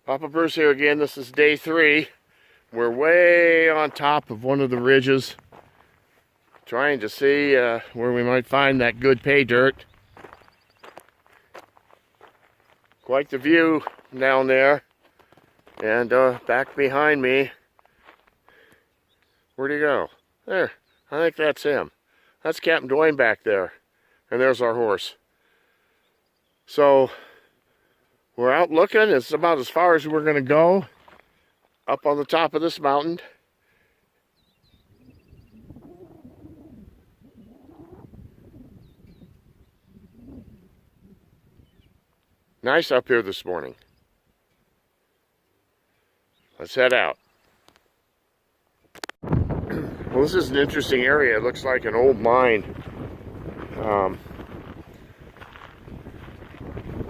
Papa Bruce here again. This is day 3. We're way on top of one of the ridges, trying to see where we might find that good pay dirt. Quite the view down there. And back behind me, where'd he go? There, I think that's him. That's Captain Dwayne back there. And there's our horse. So, we're out looking. It's about as far as we're going to go. Up on the top of this mountain. Nice up here this morning. Let's head out. Well, this is an interesting area. It looks like an old mine.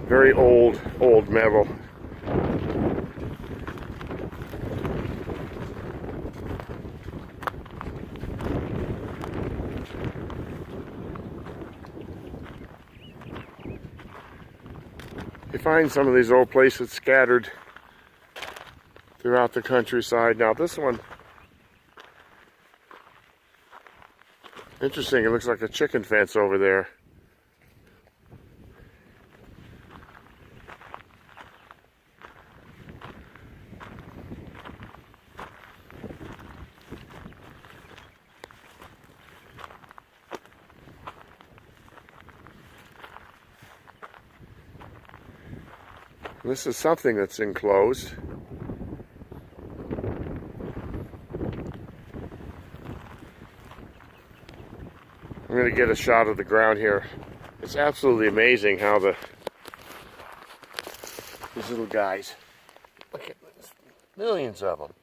Very old metal. You find some of these old places scattered throughout the countryside. Now this one, interesting, it looks like a chicken fence over there. This is something that's enclosed. I'm going to get a shot of the ground here. It's absolutely amazing how these little guys, look at this, millions of them.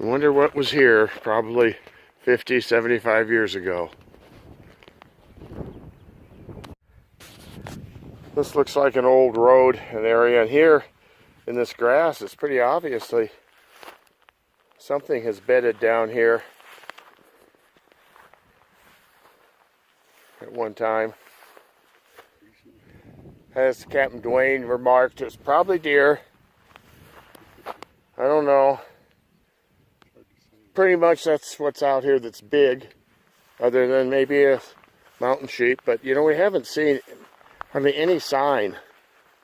I wonder what was here probably 50, 75 years ago. This looks like an old road, an area, and here in this grass, it's pretty obviously something has bedded down here at one time. As Captain Dwayne remarked, it's probably deer. I don't know. Pretty much that's what's out here that's big, other than maybe a mountain sheep. But you know, we haven't seen hardly any sign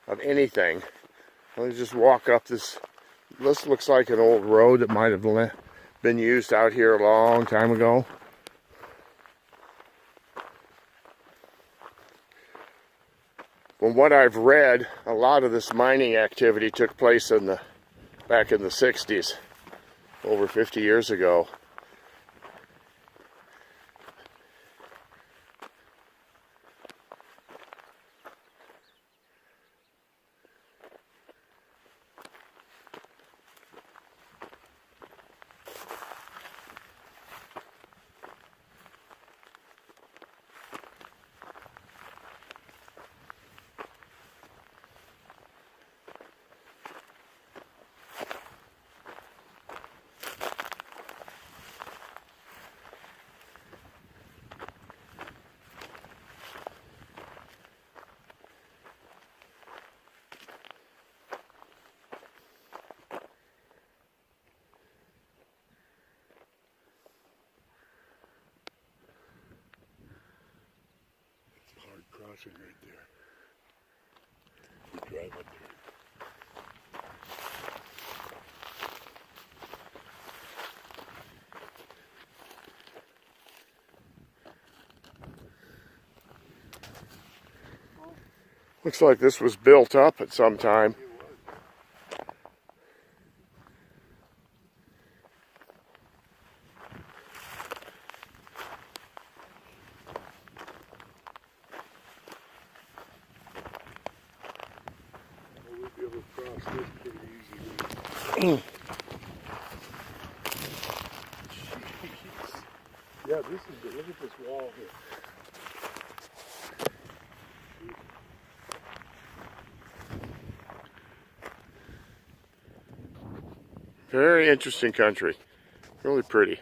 of anything. Let me just walk up this. This looks like an old road that might have been used out here a long time ago. From what I've read, a lot of this mining activity took place back in the 60s. Over 50 years ago. Crossing right there. You drive up there. Looks like this was built up at some time. Yeah, this is good. Look at this wall here. Very interesting country. Really pretty.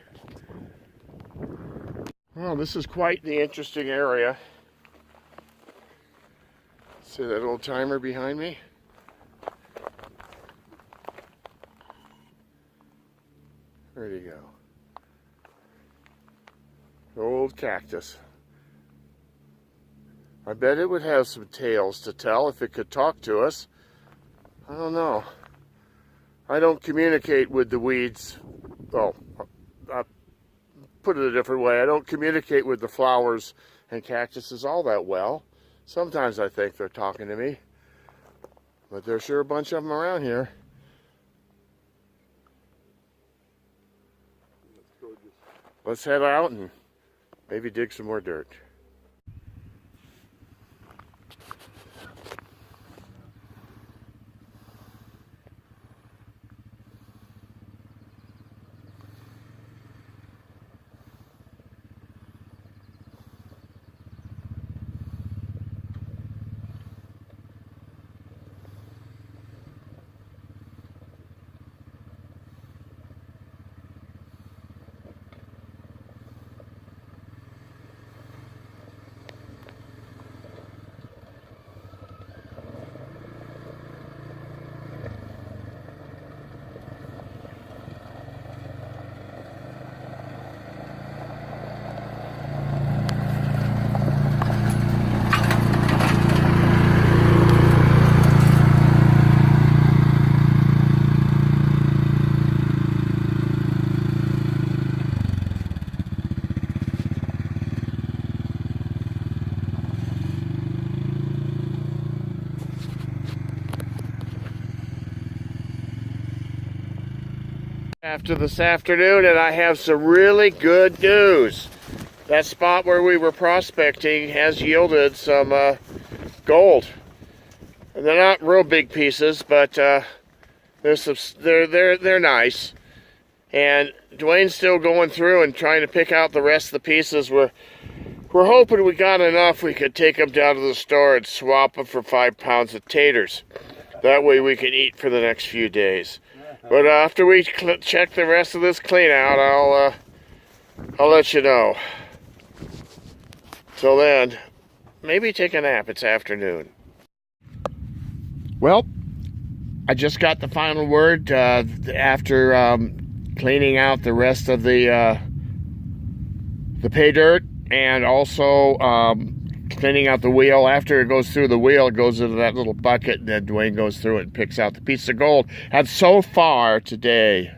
Well, this is quite the interesting area. See that old timer behind me? Where'd he go? Old cactus. I bet it would have some tales to tell if it could talk to us. I don't know. I don't communicate with the weeds. Oh, I'll put it a different way. I don't communicate with the flowers and cactuses all that well. Sometimes I think they're talking to me. But there's sure a bunch of them around here. Let's head out and maybe dig some more dirt. After this afternoon, and I have some really good news. That spot where we were prospecting has yielded some gold. And they're not real big pieces, but there's some, they're nice. And Dwayne's still going through and trying to pick out the rest of the pieces. We're hoping we got enough we could take them down to the store and swap them for 5 pounds of taters. That way we can eat for the next few days. But after we check the rest of this clean out, I'll let you know. Till then, maybe take a nap. It's afternoon. Well, I just got the final word after cleaning out the rest of the pay dirt, and also cleaning out the wheel. After it goes through the wheel, it goes into that little bucket, and then Dwayne goes through it and picks out the piece of gold. And so far today,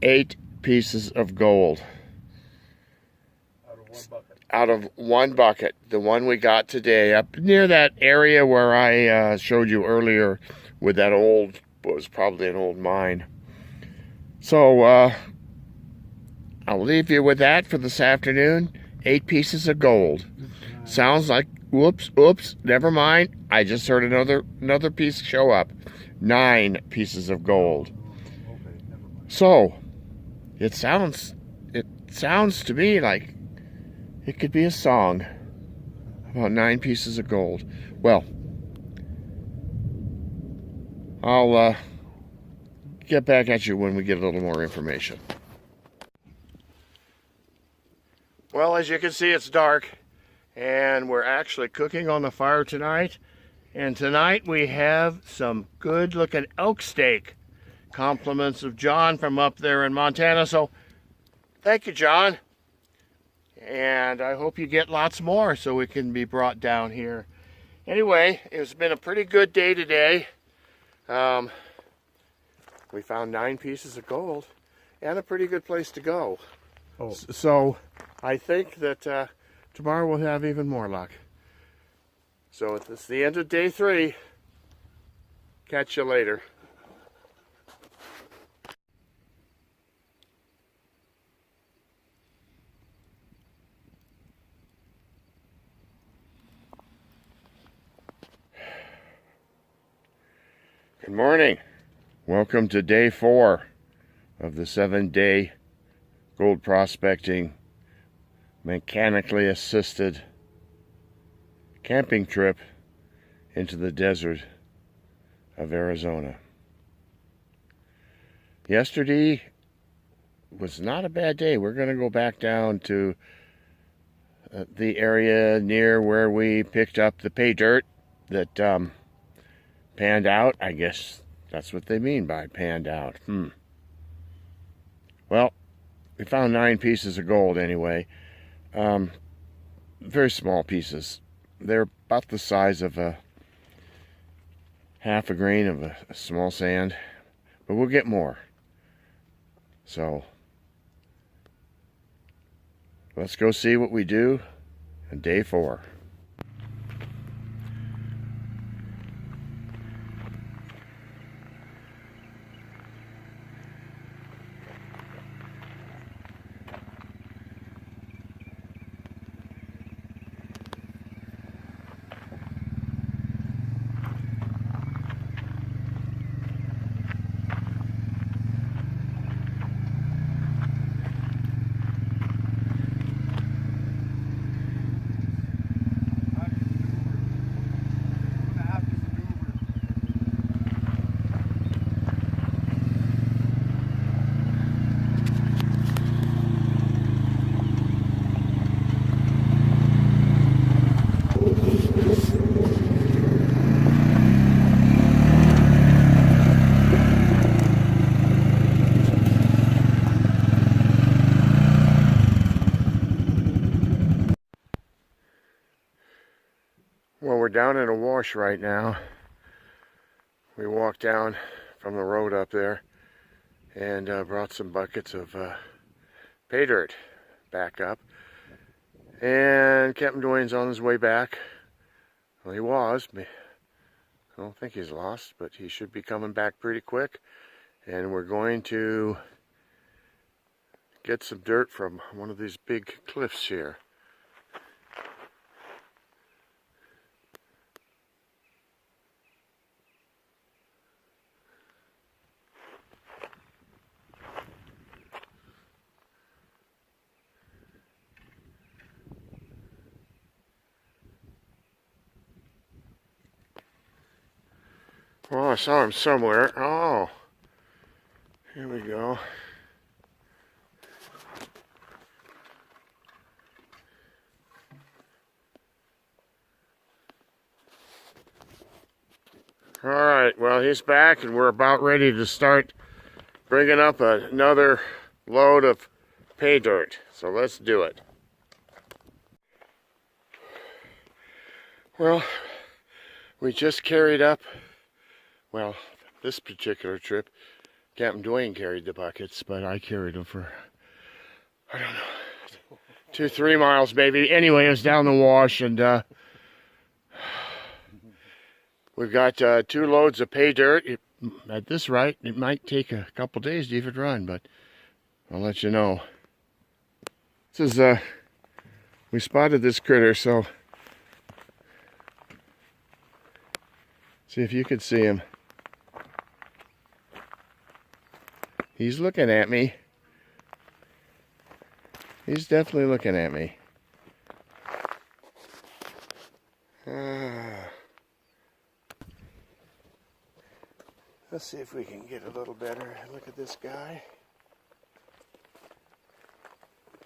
8 pieces of gold. Out of one bucket. The one we got today, up near that area where I showed you earlier with that old, was probably an old mine. So, I'll leave you with that for this afternoon. 8 pieces of gold. Sounds like, whoops, never mind. I just heard another piece show up. 9 pieces of gold. So, it sounds to me like it could be a song about 9 pieces of gold. Well, I'll get back at you when we get a little more information. Well, as you can see, it's dark, and we're actually cooking on the fire tonight. And tonight we have some good-looking elk steak. Compliments of John from up there in Montana. So, thank you, John. And I hope you get lots more so we can be brought down here. Anyway, it's been a pretty good day today. We found 9 pieces of gold and a pretty good place to go. Oh. So I think that tomorrow we'll have even more luck. So it's the end of day 3. Catch you later. Good morning. Welcome to day 4 of the 7-day gold prospecting mechanically assisted camping trip into the desert of Arizona. yesterday was not a bad day. We're going to go back down to the area near where we picked up the pay dirt that panned out. I guess that's what they mean by panned out. Well, we found 9 pieces of gold anyway. Very small pieces. They're about the size of half a grain of a small sand, but we'll get more. So let's go see what we do on day 4. Well, we're down in a wash right now. We walked down from the road up there and brought some buckets of pay dirt back up. And Captain Dwayne's on his way back. Well, he was. I don't think he's lost, but he should be coming back pretty quick. And we're going to get some dirt from one of these big cliffs here. Oh, I saw him somewhere. Oh, here we go. All right, well, he's back, and we're about ready to start bringing up another load of pay dirt. So let's do it. Well, we just carried up. Well, this particular trip, Captain Dwayne carried the buckets, but I carried them for, I don't know, 2-3 miles maybe. Anyway, it was down the wash, and we've got 2 loads of pay dirt. At this rate, it might take a couple days to even run, but I'll let you know. This is, we spotted this critter, so see if you could see him. He's looking at me. He's definitely looking at me. Let's see if we can get a little better look at this guy.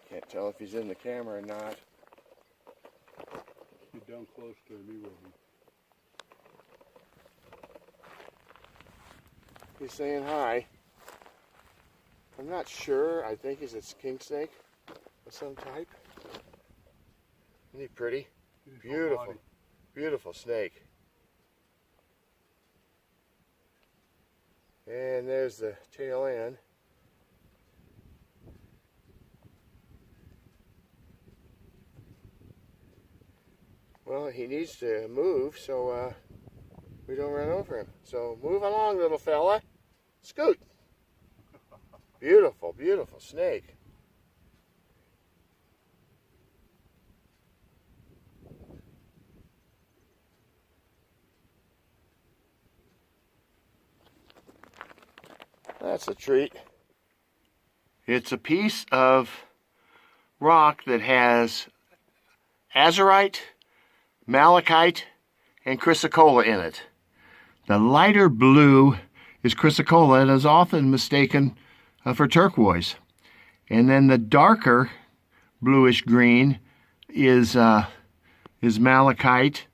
Can't tell if he's in the camera or not. Get down close to him, he will be. He's saying hi. I'm not sure. I think he's a king snake of some type. Isn't he pretty? Beautiful. Body. Beautiful snake. And there's the tail end. Well, he needs to move so we don't run over him. So move along, little fella. Scoot. Beautiful, beautiful snake. That's a treat. It's a piece of rock that has azurite, malachite, and chrysocolla in it. The lighter blue is chrysocolla and is often mistaken for turquoise. And then the darker bluish green is malachite.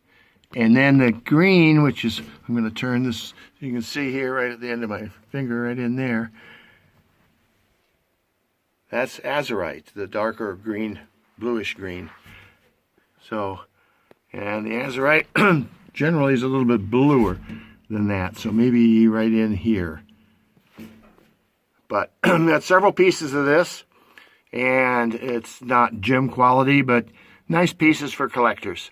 And then the green, which is, I'm going to turn this, you can see here right at the end of my finger, right in there. That's azurite, the darker green, bluish green. So, and the azurite generally is a little bit bluer than that, so maybe right in here. But got several pieces of this, and it's not gem quality, but nice pieces for collectors.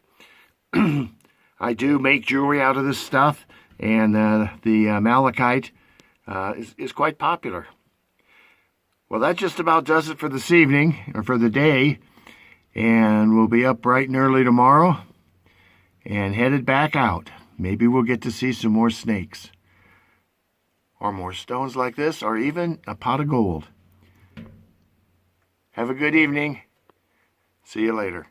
I do make jewelry out of this stuff, and the malachite is quite popular. Well, that just about does it for this evening, or for the day, and we'll be up bright and early tomorrow and headed back out. Maybe we'll get to see some more snakes, or more stones like this, or even a pot of gold. Have a good evening. See you later.